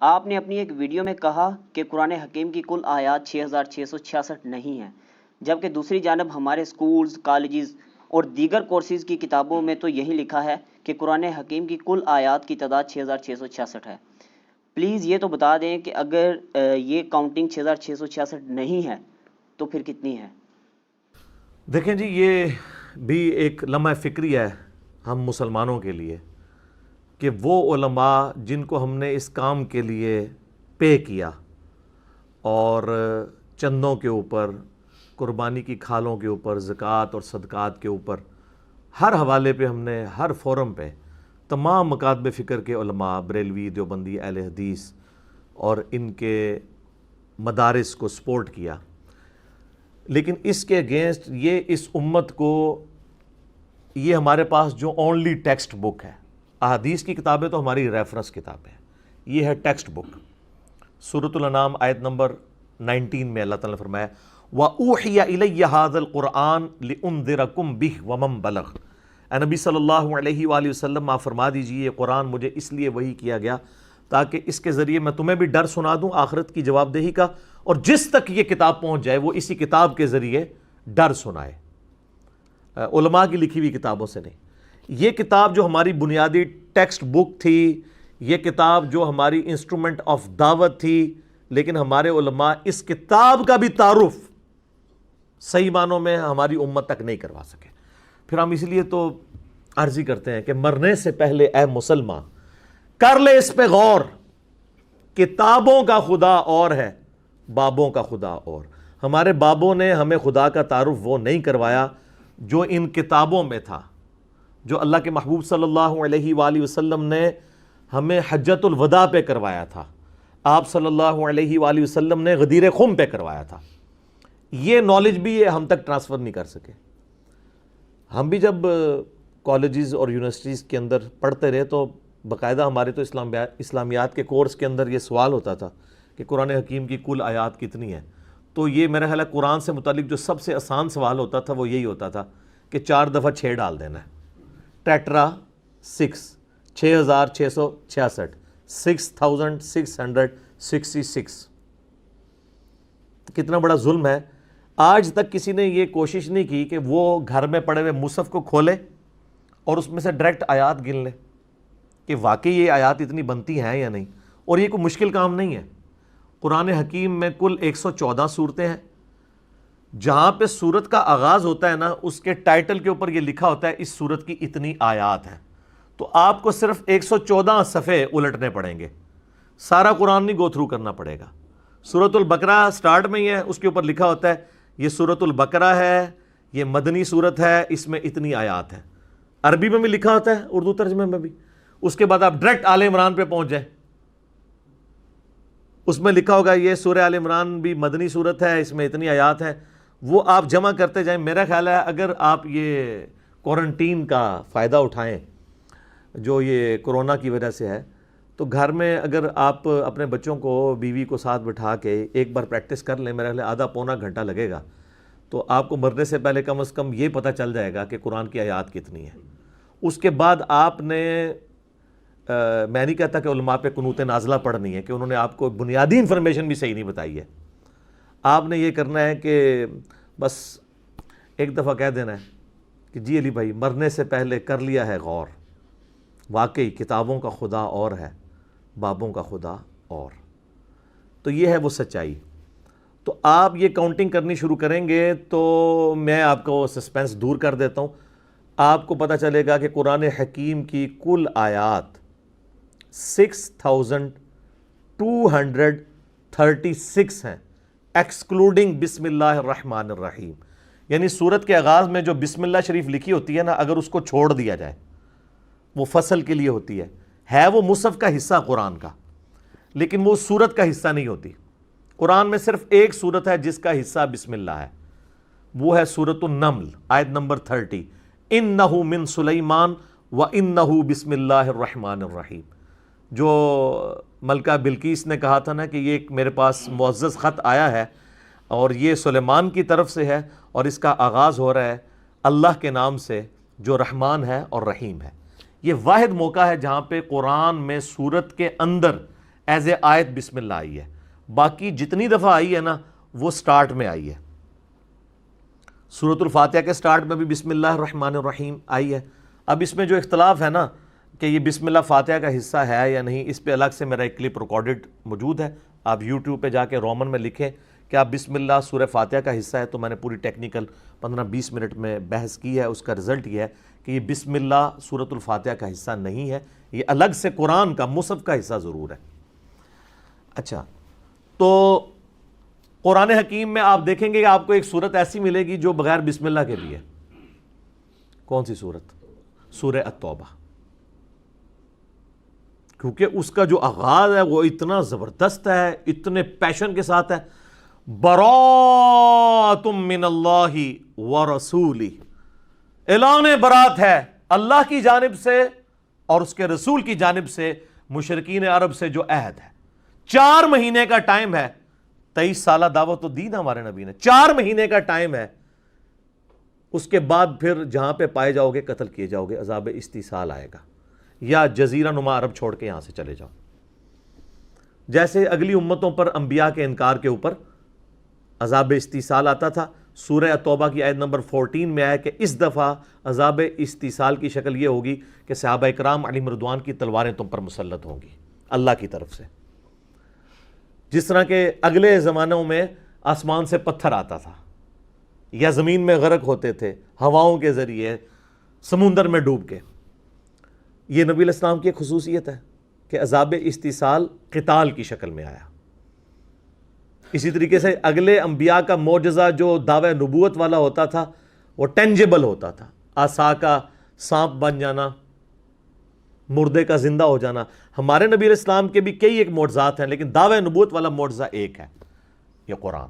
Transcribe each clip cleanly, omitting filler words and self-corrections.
آپ نے اپنی ایک ویڈیو میں کہا کہ قرآن حکیم کی کل آیات 6666 نہیں ہیں، جبکہ دوسری جانب ہمارے سکولز، کالجز اور دیگر کورسز کی کتابوں میں تو یہی لکھا ہے کہ قرآن حکیم کی کل آیات کی تعداد 6666 ہے۔ پلیز یہ تو بتا دیں کہ اگر یہ کاؤنٹنگ 6666 نہیں ہے تو پھر کتنی ہے؟ دیکھیں جی، یہ بھی ایک لمحہ فکری ہے ہم مسلمانوں کے لیے کہ وہ علماء جن کو ہم نے اس کام کے لیے پے کیا اور چندوں کے اوپر، قربانی کی کھالوں کے اوپر، زکوٰۃ اور صدقات کے اوپر، ہر حوالے پہ ہم نے ہر فورم پہ تمام مکاتب فکر کے علماء، بریلوی، دیوبندی، اہل حدیث اور ان کے مدارس کو سپورٹ کیا، لیکن اس کے اگینسٹ یہ اس امت کو، یہ ہمارے پاس جو اونلی ٹیکسٹ بک ہے، احادیث کی کتابیں تو ہماری ریفرنس کتابیں ہیں، یہ ہے ٹیکسٹ بک۔ سورۃ الانعام آیت نمبر 19 میں اللہ تعالیٰ نے فرمایا وَأُوحِيَ إِلَيَّ هَذَا الْقُرْآنُ لِأُنذِرَكُمْ بِهِ وَمَنْ بَلَغَ۔ اے نبی صلی اللہ علیہ وآلہ وسلم، آپ فرما دیجئے یہ قرآن مجھے اس لیے وحی کیا گیا تاکہ اس کے ذریعے میں تمہیں بھی ڈر سنا دوں آخرت کی جواب دہی کا، اور جس تک یہ کتاب پہنچ جائے وہ اسی کتاب کے ذریعے ڈر سنائے، علماء کی لکھی ہوئی کتابوں سے نہیں۔ یہ کتاب جو ہماری بنیادی ٹیکسٹ بک تھی، یہ کتاب جو ہماری انسٹرومنٹ آف دعوت تھی، لیکن ہمارے علماء اس کتاب کا بھی تعارف صحیح معنوں میں ہماری امت تک نہیں کروا سکے۔ پھر ہم اس لیے تو عرضی کرتے ہیں کہ مرنے سے پہلے اے مسلمان کر لے اس پہ غور، کتابوں کا خدا اور ہے، بابوں کا خدا اور۔ ہمارے بابوں نے ہمیں خدا کا تعارف وہ نہیں کروایا جو ان کتابوں میں تھا، جو اللہ کے محبوب صلی اللہ علیہ وآلہ وسلم نے ہمیں حجۃ الوداع پہ کروایا تھا، آپ صلی اللہ علیہ وآلہ وسلم نے غدیر خم پہ کروایا تھا۔ یہ نالج بھی یہ ہم تک ٹرانسفر نہیں کر سکے۔ ہم بھی جب کالجز اور یونیورسٹیز کے اندر پڑھتے رہے تو باقاعدہ ہمارے تو اسلامیات کے کورس کے اندر یہ سوال ہوتا تھا کہ قرآن حکیم کی کل آیات کتنی ہیں، تو یہ میرا خیال ہے قرآن سے متعلق جو سب سے آسان سوال ہوتا تھا وہ یہی ہوتا تھا کہ 4 دفعہ 6 ڈال دینا ہے، ٹیٹرا 6، 6666، 6666۔ کتنا بڑا ظلم ہے۔ آج تک کسی نے یہ کوشش نہیں کی کہ وہ گھر میں پڑے ہوئے مصحف کو کھولے اور اس میں سے ڈائریکٹ آیات گن لے کہ واقعی یہ آیات اتنی بنتی ہیں یا نہیں، اور یہ کوئی مشکل کام نہیں ہے۔ قرآن حکیم میں کل 114 صورتیں ہیں، جہاں پہ صورت کا آغاز ہوتا ہے نا، اس کے ٹائٹل کے اوپر یہ لکھا ہوتا ہے اس صورت کی اتنی آیات ہیں، تو آپ کو صرف 114 صفحے الٹنے پڑیں گے، سارا قرآن نہیں گو تھرو کرنا پڑے گا۔ سورۃ البقرہ سٹارٹ میں ہی ہے، اس کے اوپر لکھا ہوتا ہے یہ سورۃ البقرہ ہے، یہ مدنی صورت ہے، اس میں اتنی آیات ہیں، عربی میں بھی لکھا ہوتا ہے، اردو ترجمے میں بھی۔ اس کے بعد آپ ڈائریکٹ آل عمران پہ پہنچ جائیں، اس میں لکھا ہوگا یہ سورہ آل عمران بھی مدنی صورت ہے، اس میں اتنی آیات ہیں، وہ آپ جمع کرتے جائیں۔ میرا خیال ہے اگر آپ یہ کوارنٹین کا فائدہ اٹھائیں جو یہ کرونا کی وجہ سے ہے، تو گھر میں اگر آپ اپنے بچوں کو، بیوی کو ساتھ بٹھا کے ایک بار پریکٹس کر لیں، میرا خیال ہے آدھا پونا گھنٹہ لگے گا، تو آپ کو مرنے سے پہلے کم از کم یہ پتہ چل جائے گا کہ قرآن کی آیات کتنی ہے۔ اس کے بعد آپ نے، میں نہیں کہتا کہ علماء پہ قنوت نازلہ پڑھنی ہے کہ انہوں نے آپ کو بنیادی انفارمیشن بھی صحیح نہیں بتائی ہے، آپ نے یہ کرنا ہے کہ بس ایک دفعہ کہہ دینا ہے کہ جی علی بھائی مرنے سے پہلے کر لیا ہے غور، واقعی کتابوں کا خدا اور ہے، بابوں کا خدا اور۔ تو یہ ہے وہ سچائی۔ تو آپ یہ کاؤنٹنگ کرنی شروع کریں گے تو میں آپ کو سسپینس دور کر دیتا ہوں، آپ کو پتہ چلے گا کہ قرآن حکیم کی کل آیات 6236 ہیں، ایکسکلوڈنگ بسم اللہ الرحمن الرحیم، یعنی سورت کے آغاز میں جو بسم اللہ شریف لکھی ہوتی ہے نا، اگر اس کو چھوڑ دیا جائے، وہ فصل کے لیے ہوتی ہے وہ مصحف کا حصہ قرآن کا، لیکن وہ سورت کا حصہ نہیں ہوتی۔ قرآن میں صرف ایک سورت ہے جس کا حصہ بسم اللہ ہے، وہ ہے سورۃ النمل آیت نمبر 30، اِنَّهُ مِن سُلَيْمَانَ وَإِنَّهُ بسم اللہ الرحمن الرحیم۔ جو ملکہ بلقیس نے کہا تھا نا کہ یہ ایک میرے پاس معزز خط آیا ہے اور یہ سلیمان کی طرف سے ہے اور اس کا آغاز ہو رہا ہے اللہ کے نام سے جو رحمان ہے اور رحیم ہے۔ یہ واحد موقع ہے جہاں پہ قرآن میں سورت کے اندر ایز اے آیت بسم اللہ آئی ہے، باقی جتنی دفعہ آئی ہے نا وہ سٹارٹ میں آئی ہے۔ سورۃ الفاتحہ کے سٹارٹ میں بھی بسم اللہ الرحمن الرحیم آئی ہے۔ اب اس میں جو اختلاف ہے نا کہ یہ بسم اللہ فاتحہ کا حصہ ہے یا نہیں، اس پہ الگ سے میرا ایک کلپ ریکارڈڈ موجود ہے، آپ یوٹیوب پہ جا کے رومن میں لکھیں کہ آپ بسم اللہ سورہ فاتحہ کا حصہ ہے، تو میں نے پوری ٹیکنیکل 15-20 منٹ میں بحث کی ہے۔ اس کا رزلٹ یہ ہے کہ یہ بسم اللہ سورۃ الفاتحہ کا حصہ نہیں ہے، یہ الگ سے قرآن کا مصحف کا حصہ ضرور ہے۔ اچھا، تو قرآن حکیم میں آپ دیکھیں گے کہ آپ کو ایک صورت ایسی ملے گی جو بغیر بسم اللہ کے بھی ہے۔ کون سی صورت؟ سورہ التوبہ، کیونکہ اس کا جو آغاز ہے وہ اتنا زبردست ہے، اتنے پیشن کے ساتھ ہے، براءۃ من اللہ ورسولہ، اعلان برات ہے اللہ کی جانب سے اور اس کے رسول کی جانب سے مشرکین عرب سے جو عہد ہے۔ 4 مہینے کا ٹائم ہے، 23 سالہ دعوت تو دی نا ہمارے نبی نے، 4 مہینے کا ٹائم ہے، اس کے بعد پھر جہاں پہ پائے جاؤ گے قتل کیے جاؤ گے، عذاب استیصال آئے گا، یا جزیرہ نما عرب چھوڑ کے یہاں سے چلے جاؤ۔ جیسے اگلی امتوں پر انبیاء کے انکار کے اوپر عذاب استیصال آتا تھا، سورہ توبہ کی آیت نمبر 14 میں آیا کہ اس دفعہ عذاب استیصال کی شکل یہ ہوگی کہ صحابہ اکرام علیہم رضوان کی تلواریں تم پر مسلط ہوں گی اللہ کی طرف سے۔ جس طرح کہ اگلے زمانوں میں آسمان سے پتھر آتا تھا یا زمین میں غرق ہوتے تھے ہواؤں کے ذریعے، سمندر میں ڈوب کے، یہ نبی علیہ السلام کی ایک خصوصیت ہے کہ عذاب استیصال قتال کی شکل میں آیا۔ اسی طریقے سے اگلے انبیاء کا معجزہ جو دعوی نبوت والا ہوتا تھا وہ ٹینجیبل ہوتا تھا، عصا کا سانپ بن جانا، مردے کا زندہ ہو جانا۔ ہمارے نبی علیہ السلام کے بھی کئی ایک معجزات ہیں، لیکن دعوی نبوت والا معجزہ ایک ہے، یہ قرآن،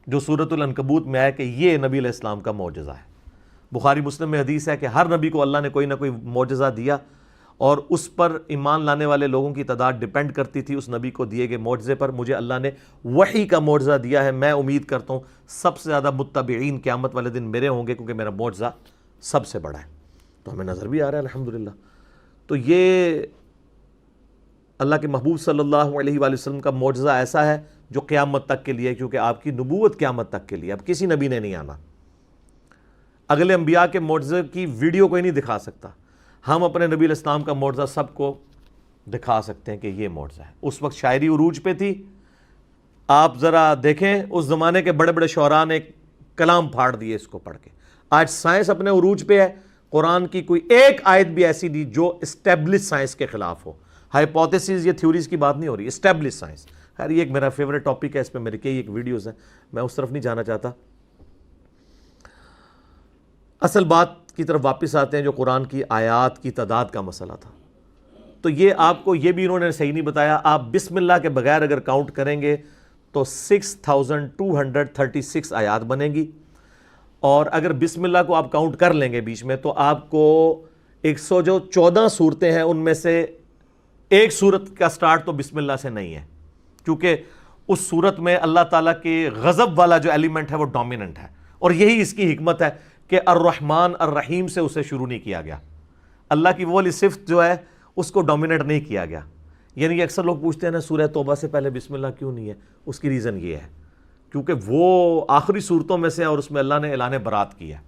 جو سورۃ العنکبوت میں ہے کہ یہ نبی علیہ السلام کا معجزہ ہے۔ بخاری مسلم میں حدیث ہے کہ ہر نبی کو اللہ نے کوئی نہ کوئی معجزہ دیا، اور اس پر ایمان لانے والے لوگوں کی تعداد ڈیپینڈ کرتی تھی اس نبی کو دیے گئے معجزے پر۔ مجھے اللہ نے وحی کا معجزہ دیا ہے، میں امید کرتا ہوں سب سے زیادہ متبعین قیامت والے دن میرے ہوں گے، کیونکہ میرا معجزہ سب سے بڑا ہے، تو ہمیں نظر بھی آ رہا ہے الحمدللہ۔ تو یہ اللہ کے محبوب صلی اللہ علیہ وآلہ وسلم کا معجزہ ایسا ہے جو قیامت تک کے لیے، کیونکہ آپ کی نبوت قیامت تک کے لیے، اب کسی نبی نے نہیں آنا۔ اگلے انبیاء کے معجزے کی ویڈیو کوئی نہیں دکھا سکتا، ہم اپنے نبی علیہ السلام کا معجزہ سب کو دکھا سکتے ہیں کہ یہ معجزہ ہے۔ اس وقت شاعری عروج پہ تھی، آپ ذرا دیکھیں اس زمانے کے بڑے بڑے شعراء نے کلام پھاڑ دیے اس کو پڑھ کے۔ آج سائنس اپنے عروج پہ ہے، قرآن کی کوئی ایک آیت بھی ایسی نہیں جو اسٹیبلش سائنس کے خلاف ہو۔ ہائپوتھیسز، یہ تھیوریز کی بات نہیں ہو رہی، اسٹیبلش سائنس۔ خیر یہ ایک میرا فیوریٹ ٹاپک ہے، اس پہ میری کئی ایک ویڈیوز ہیں، میں اس طرف نہیں جانا چاہتا۔ اصل بات کی طرف واپس آتے ہیں جو قرآن کی آیات کی تعداد کا مسئلہ تھا۔ تو یہ آپ کو یہ بھی انہوں نے صحیح نہیں بتایا، آپ بسم اللہ کے بغیر اگر کاؤنٹ کریں گے تو 6236 آیات بنیں گی، اور اگر بسم اللہ کو آپ کاؤنٹ کر لیں گے بیچ میں تو آپ کو 114 صورتیں ہیں، ان میں سے ایک صورت کا سٹارٹ تو بسم اللہ سے نہیں ہے، کیونکہ اس صورت میں اللہ تعالیٰ کے غضب والا جو ایلیمنٹ ہے وہ ڈومیننٹ ہے، اور یہی اس کی حکمت ہے کہ الرحمن الرحیم سے اسے شروع نہیں کیا گیا۔ اللہ کی وہ والی صفت جو ہے اس کو ڈومینیٹ نہیں کیا گیا۔ یعنی اکثر لوگ پوچھتے ہیں نا سورہ توبہ سے پہلے بسم اللہ کیوں نہیں ہے، اس کی ریزن یہ ہے کیونکہ وہ آخری صورتوں میں سے ہے اور اس میں اللہ نے اعلان برات کیا ہے،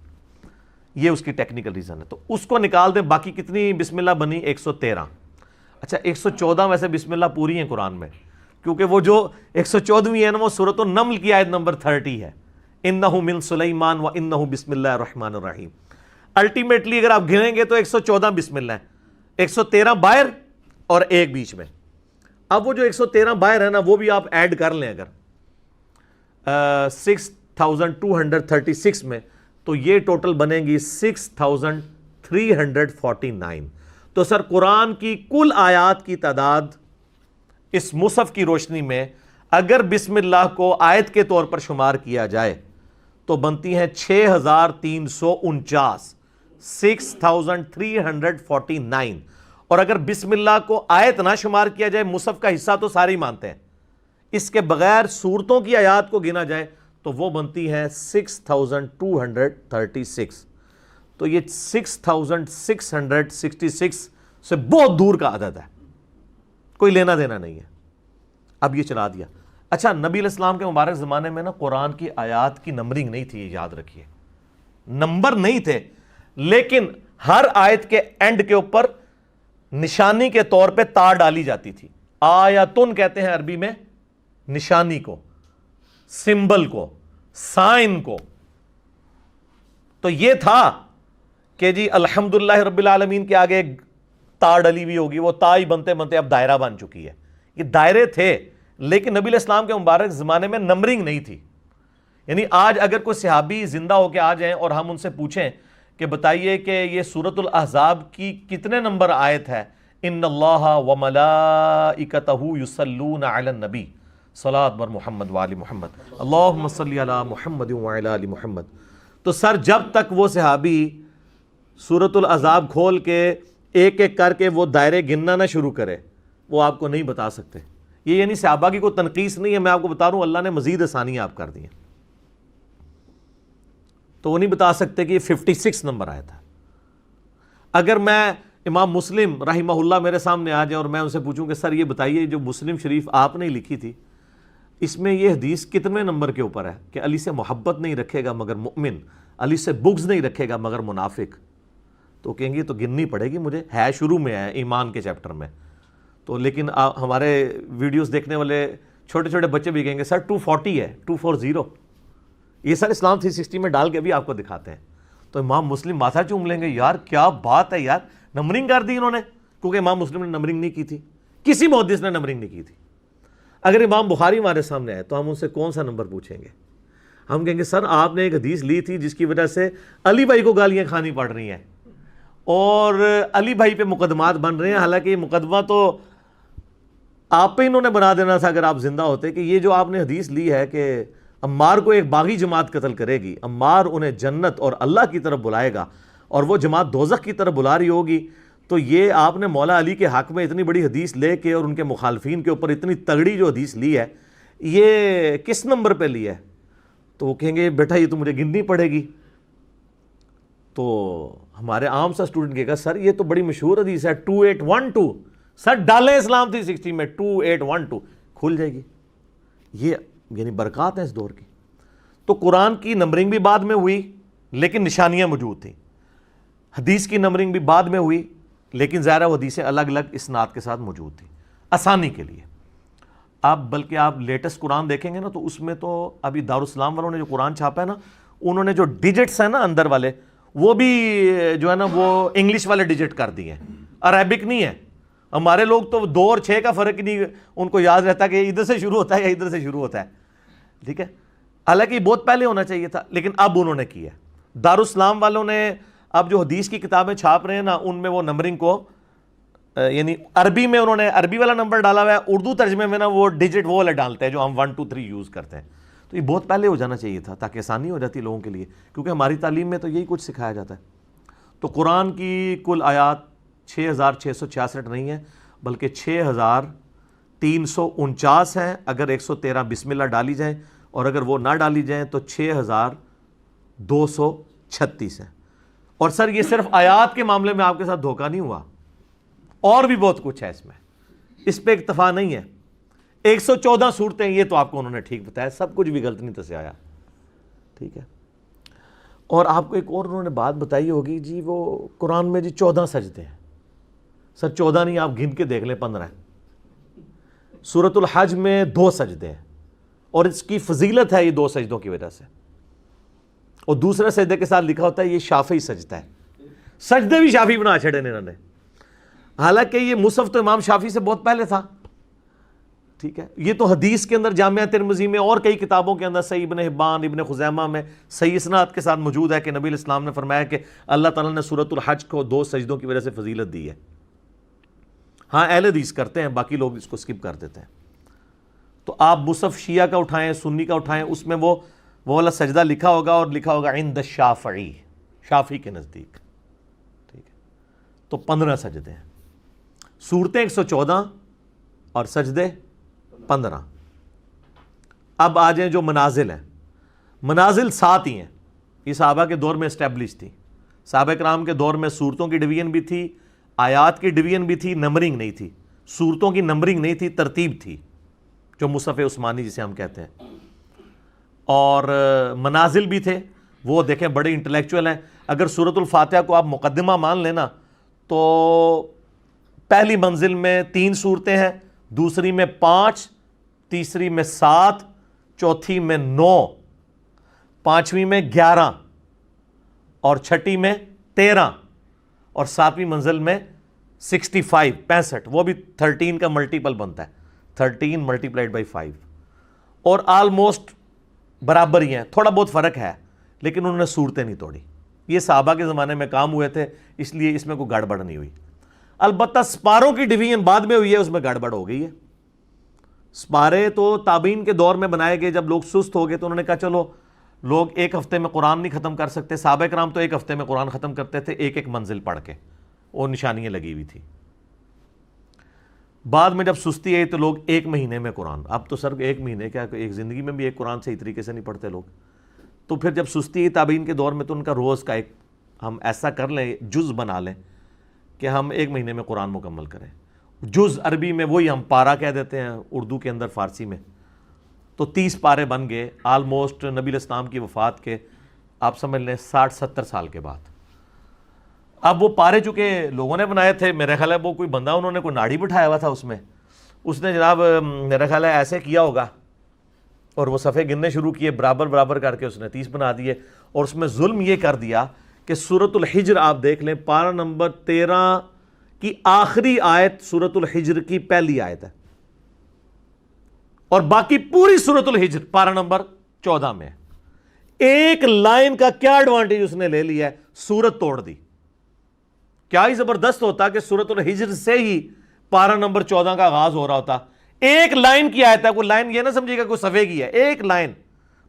یہ اس کی ٹیکنیکل ریزن ہے۔ تو اس کو نکال دیں، باقی کتنی بسم اللہ بنی؟ 113۔ اچھا 114 میں سے بسم اللہ پوری ہیں قرآن میں، کیونکہ وہ جو 114ویں ہے نا وہ سورۃ النمل کی آیت نمبر 30 ہے، انہ من سلیمان و انہ بسم اللہ الرحمن الرحیم۔ الٹیمیٹلی اگر آپ گنیں گے تو 114 بسم اللہ ہے، 113 باہر اور ایک بیچ میں۔ اب وہ جو 113 باہر ہے نا وہ بھی آپ ایڈ کر لیں اگر 6236 میں، تو یہ ٹوٹل بنے گی 6349۔ تو سر قرآن کی کل آیات کی تعداد اس مصحف کی روشنی میں اگر بسم اللہ کو آیت کے طور پر شمار کیا جائے تو بنتی ہیں 6349، 6349۔ اور اگر بسم اللہ کو آیت نہ شمار کیا جائے، مصحف کا حصہ تو سارے ہی مانتے ہیں، اس کے بغیر صورتوں کی آیات کو گنا جائے تو وہ بنتی ہیں 6236۔ تو یہ 6666 سے بہت دور کا عدد ہے، کوئی لینا دینا نہیں ہے. اب یہ چلا دیا. اچھا, نبی علیہ السلام کے مبارک زمانے میں نا قرآن کی آیات کی نمبرنگ نہیں تھی, یہ یاد رکھیے, نمبر نہیں تھے, لیکن ہر آیت کے اینڈ کے اوپر نشانی کے طور پہ تا ڈالی جاتی تھی. آیاتن کہتے ہیں عربی میں نشانی کو, سمبل کو, سائن کو. تو یہ تھا کہ جی الحمدللہ رب العالمین کے آگے ایک تا ڈلی ہوئی ہوگی, وہ تا ہی بنتے بنتے اب دائرہ بن چکی ہے. یہ دائرے تھے, لیکن نبی علیہ السلام کے مبارک زمانے میں نمبرنگ نہیں تھی. یعنی آج اگر کوئی صحابی زندہ ہو کے آ جائیں اور ہم ان سے پوچھیں کہ بتائیے کہ یہ سورۃ الاحزاب کی کتنے نمبر آیت ہے, ان اللہ وملائکتہ یصلون علی النبی صلاۃ بر محمد وآل محمد اللہم صلی علی محمد وعلی آل محمد, تو سر جب تک وہ صحابی سورۃ الاحزاب کھول کے ایک ایک کر کے وہ دائرے گننا نہ شروع کرے, وہ آپ کو نہیں بتا سکتے. یہ یعنی صحابہ کی کوئی تنقیص نہیں ہے, میں آپ کو بتا رہا ہوں اللہ نے مزید آسانیاں آپ کر دی ہیں. تو وہ نہیں بتا سکتے کہ یہ 56 نمبر آیا تھا. اگر میں امام مسلم رحمہ اللہ میرے سامنے آ جائے اور میں ان سے پوچھوں کہ سر یہ بتائیے جو مسلم شریف آپ نے لکھی تھی اس میں یہ حدیث کتنے نمبر کے اوپر ہے کہ علی سے محبت نہیں رکھے گا مگر مؤمن, علی سے بغض نہیں رکھے گا مگر منافق, تو کہیں گے تو گننی پڑے گی مجھے, ہے شروع میں ہے ایمان کے چیپٹر میں. تو لیکن ہمارے ویڈیوز دیکھنے والے چھوٹے چھوٹے بچے بھی کہیں گے سر 240 ہے, 240, یہ سر اسلام 360 میں ڈال کے بھی آپ کو دکھاتے ہیں. تو امام مسلم ماتھا چوم لیں گے, یار کیا بات ہے یار, نمبرنگ کر دی انہوں نے, کیونکہ امام مسلم نے نمبرنگ نہیں کی تھی, کسی محدث نے نمبرنگ نہیں کی تھی. اگر امام بخاری ہمارے سامنے آئے تو ہم ان سے کون سا نمبر پوچھیں گے؟ ہم کہیں گے سر آپ نے ایک حدیث لی تھی جس کی وجہ سے علی بھائی کو گالیاں کھانی پڑ رہی ہیں اور علی بھائی پہ مقدمات بن رہے ہیں, حالانکہ یہ مقدمہ تو آپ پہ انہوں نے بنا دینا تھا اگر آپ زندہ ہوتے, کہ یہ جو آپ نے حدیث لی ہے کہ عمار کو ایک باغی جماعت قتل کرے گی, عمار انہیں جنت اور اللہ کی طرف بلائے گا اور وہ جماعت دوزخ کی طرف بلا رہی ہوگی, تو یہ آپ نے مولا علی کے حق میں اتنی بڑی حدیث لے کے اور ان کے مخالفین کے اوپر اتنی تگڑی جو حدیث لی ہے یہ کس نمبر پہ لی ہے؟ تو وہ کہیں گے بیٹا یہ تو مجھے گننی پڑے گی. تو ہمارے عام سا اسٹوڈنٹ کہے گا سر یہ تو بڑی مشہور حدیث ہے 2812, سر ڈالیں اسلام 360 میں 2812 کھل جائے گی. یہ یعنی برکات ہیں اس دور کی. تو قرآن کی نمبرنگ بھی بعد میں ہوئی لیکن نشانیاں موجود تھیں, حدیث کی نمبرنگ بھی بعد میں ہوئی لیکن ظاہر وہ حدیثیں الگ الگ اسناد کے ساتھ موجود تھیں آسانی کے لیے. آپ بلکہ آپ لیٹسٹ قرآن دیکھیں گے نا تو اس میں تو ابھی دارالاسلام والوں نے جو قرآن چھاپا ہے نا, انہوں نے جو ڈیجٹس ہیں نا اندر والے وہ بھی جو ہے نا وہ انگلش والے ڈیجٹ کر دیے ہیں, عربک نہیں ہے. ہمارے لوگ تو 2 اور 6 کا فرق نہیں ان کو یاد رہتا کہ ادھر سے شروع ہوتا ہے یا ادھر سے شروع ہوتا ہے, ٹھیک ہے. حالانکہ یہ بہت پہلے ہونا چاہیے تھا لیکن اب انہوں نے کیا. دارالاسلام والوں نے اب جو حدیث کی کتابیں چھاپ رہے ہیں نا ان میں وہ نمبرنگ کو یعنی عربی میں انہوں نے عربی والا نمبر ڈالا ہوا ہے, اردو ترجمے میں نا وہ ڈیجٹ وہ والے ڈالتے ہیں جو ہم 1 2 3 یوز کرتے ہیں. تو یہ بہت پہلے ہو جانا چاہیے تھا تاکہ آسانی ہو جاتی لوگوں کے لیے, کیونکہ ہماری تعلیم میں تو یہی کچھ سکھایا جاتا ہے. تو قرآن کی کل آیات 6666 نہیں ہے بلکہ 6349 ہیں اگر 113 بسم اللہ ڈالی جائیں, اور اگر وہ نہ ڈالی جائیں تو 6236 ہیں. اور سر یہ صرف آیات کے معاملے میں آپ کے ساتھ دھوکہ نہیں ہوا, اور بھی بہت کچھ ہے اس میں, اس پہ اکتفا نہیں ہے. 114 صورتیں یہ تو آپ کو انہوں نے ٹھیک بتایا, سب کچھ بھی غلط نہیں تو سے آیا, ٹھیک ہے. اور آپ کو ایک اور انہوں نے بات بتائی ہوگی جی وہ قرآن میں جی 14 سجدے ہیں. سر 14 نہیں, آپ گن کے دیکھ لیں 15 ہیں. سورۃ الحج میں 2 سجدے ہیں اور اس کی فضیلت ہے یہ 2 سجدوں کی وجہ سے, اور دوسرے سجدے کے ساتھ لکھا ہوتا ہے یہ شافعی سجدہ ہے. سجدے بھی شافعی بنا چھڑے انہوں نے, حالانکہ یہ مصحف تو امام شافعی سے بہت پہلے تھا, ٹھیک ہے. یہ تو حدیث کے اندر جامعہ ترمذی میں اور کئی کتابوں کے اندر صحیح ابن حبان ابن خزیمہ میں صحیح اسناد کے ساتھ موجود ہے کہ نبی علیہ السلام نے فرمایا کہ اللہ تعالیٰ نے سورۃ الحج کو 2 سجدوں کی وجہ سے فضیلت دی ہے. ہاں اہل حدیث کرتے ہیں, باقی لوگ اس کو سکپ کر دیتے ہیں. تو آپ مصحف شیعہ کا اٹھائیں سنی کا اٹھائیں, اس میں وہ والا سجدہ لکھا ہوگا اور لکھا ہوگا عند الشافعی, شافعی کے نزدیک, ٹھیک ہے. تو 15 سجدے ہیں, صورتیں 114 اور سجدے 15. اب آ جائیں جو منازل ہیں, منازل 7 ہی ہیں. یہ صحابہ کے دور میں اسٹیبلش تھی. صحابہ کرام کے دور میں صورتوں کی ڈویژن بھی تھی, آیات کی ڈویژن بھی تھی, نمبرنگ نہیں تھی. صورتوں کی نمبرنگ نہیں تھی، ترتیب تھی، جو مصحف عثمانی جسے ہم کہتے ہیں، اور منازل بھی تھے. وہ دیکھیں بڑے انٹلیکچوئل ہیں. اگر سورۃ الفاتحہ کو آپ مقدمہ مان لینا تو پہلی منزل میں 3 صورتیں ہیں، دوسری میں 5، تیسری میں 7، چوتھی میں 9، پانچویں میں 11، اور چھٹی میں 13، اور 7ویں منزل میں 65، وہ بھی 13 کا ملٹیپل بنتا ہے، 13 ملٹیپلائڈ بائی 5، اور آلموسٹ برابر ہی ہیں، تھوڑا بہت فرق ہے، لیکن انہوں نے صورتیں نہیں توڑی. یہ صحابہ کے زمانے میں کام ہوئے تھے، اس لیے اس میں کوئی گڑبڑ نہیں ہوئی. البتہ سپاروں کی ڈویژن بعد میں ہوئی ہے، اس میں گڑبڑ ہو گئی ہے. سپارے تو تابعین کے دور میں بنائے گئے، جب لوگ سست ہو گئے تو انہوں نے کہا چلو لوگ ایک ہفتے میں قرآن نہیں ختم کر سکتے. صحابہ کرام تو ایک ہفتے میں قرآن ختم کرتے تھے، ایک ایک منزل پڑھ کے، وہ نشانیاں لگی ہوئی تھی. بعد میں جب سستی آئی تو لوگ ایک مہینے میں قرآن، اب تو سر ایک مہینے کیا، ایک زندگی میں بھی ایک قرآن صحیح طریقے سے نہیں پڑھتے لوگ. تو پھر جب سستی آئی تابعین کے دور میں تو ان کا روز کا ایک ہم ایسا کر لیں، جز بنا لیں کہ ہم ایک مہینے میں قرآن مکمل کریں. جز عربی میں وہی ہم پارا کہہ دیتے ہیں، اردو کے اندر فارسی میں، تو 30 پارے بن گئے آلموسٹ نبی الاسلام کی وفات کے آپ سمجھ لیں 60-70 سال کے بعد. اب وہ پارے چونکہ لوگوں نے بنائے تھے، میرا خیال ہے وہ کوئی بندہ انہوں نے کوئی ناڑی بٹھایا ہوا تھا اس میں، اس نے جناب میرا خیال ہے ایسے کیا ہوگا اور وہ صفحے گننے شروع کیے، برابر برابر کر کے اس نے 30 بنا دیے. اور اس میں ظلم یہ کر دیا کہ سورۃ الحجر آپ دیکھ لیں، پارہ نمبر 13 کی آخری آیت سورۃ الحجر کی پہلی آیت ہے، اور باقی پوری سورۃ الحجر پارہ نمبر 14 میں ہے. ایک لائن کا کیا ایڈوانٹیج اس نے لے لیا ہے، سورت توڑ دی. کیا ہی زبردست ہوتا کہ سورۃ الحجر سے ہی پارہ نمبر 14 کا آغاز ہو رہا ہوتا. ایک لائن کی آیت ہے، کوئی لائن یہ نہ سمجھے گا کوئی صفحے کی ہے، ایک لائن،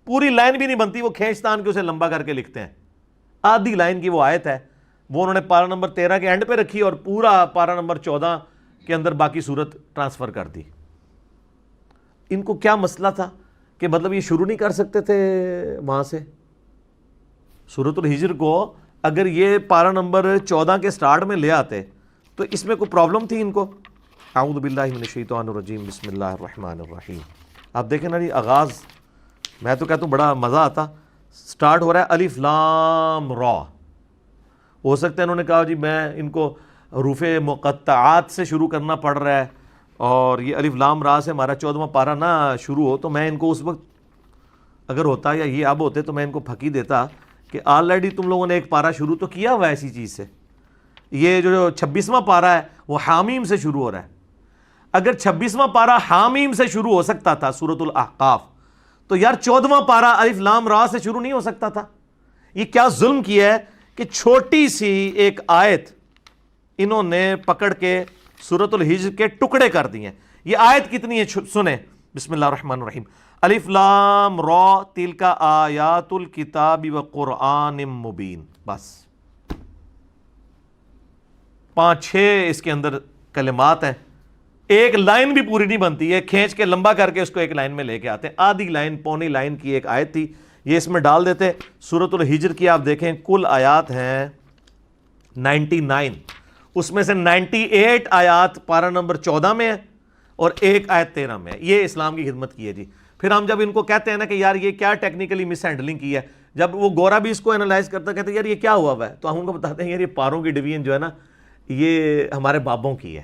پوری لائن بھی نہیں بنتی، وہ کھینچتان کے اسے لمبا کر کے لکھتے ہیں. آدھی لائن کی وہ آیت ہے، وہ انہوں نے پارہ نمبر 13 کے اینڈ پہ رکھی اور پورا پارہ نمبر 14 کے اندر باقی سورت ٹرانسفر کر دی. ان کو کیا مسئلہ تھا کہ مطلب یہ شروع نہیں کر سکتے تھے وہاں سے سورۃ الحجر کو؟ اگر یہ پارہ نمبر 14 کے سٹارٹ میں لے آتے تو اس میں کوئی پرابلم تھی ان کو؟ اعوذ باللہ من الشیطان الرجیم، بسم اللہ الرحمن الرحیم. آپ دیکھیں نا جی آغاز، میں تو کہتا ہوں بڑا مزہ آتا. سٹارٹ ہو رہا ہے الف لام را. ہو سکتا ہے انہوں نے کہا جی میں ان کو حروف مقطعات سے شروع کرنا پڑ رہا ہے اور یہ الف لام را سے ہمارا 14واں پارہ نہ شروع ہو، تو میں ان کو اس وقت اگر ہوتا یا یہ اب ہوتے تو میں ان کو پھکی دیتا کہ آلریڈی تم لوگوں نے ایک پارہ شروع تو کیا ہوا ہے ایسی چیز سے. یہ جو 26واں پارہ ہے وہ حامیم سے شروع ہو رہا ہے. اگر 26واں پارہ حامیم سے شروع ہو سکتا تھا سورۃ الاحقاف، تو یار 14واں پارہ الف لام را سے شروع نہیں ہو سکتا تھا؟ یہ کیا ظلم کیا ہے کہ چھوٹی سی ایک آیت انہوں نے پکڑ کے سورۃ الحجر کے ٹکڑے کر دیے. یہ آیت کتنی ہے سنیں، بسم اللہ الرحمن الرحیم. الف لام را تلک آیات الکتاب وقرآن مبین. بس 5-6 اس کے اندر کلمات ہیں، ایک لائن بھی پوری نہیں بنتی ہے، کھینچ کے لمبا کر کے اس کو ایک لائن میں لے کے آتے ہیں. آدھی لائن پونی لائن کی ایک آیت تھی، یہ اس میں ڈال دیتے. سورۃ الحجر کی آپ دیکھیں کل آیات ہیں 99، اس میں سے 98 آیات پارہ نمبر 14 میں ہے اور ایک آیت 13 میں ہے. یہ اسلام کی خدمت کی ہے جی. پھر ہم جب ان کو کہتے ہیں نا کہ یار یہ کیا ٹیکنیکلی مس ہینڈلنگ کی ہے، جب وہ گورا بھی اس کو انالائز کرتا کہتے ہیں یار یہ کیا ہوا ہے، تو ہم ان کو بتاتے ہیں یار یہ پاروں کی ڈویژن جو ہے نا یہ ہمارے بابوں کی ہے.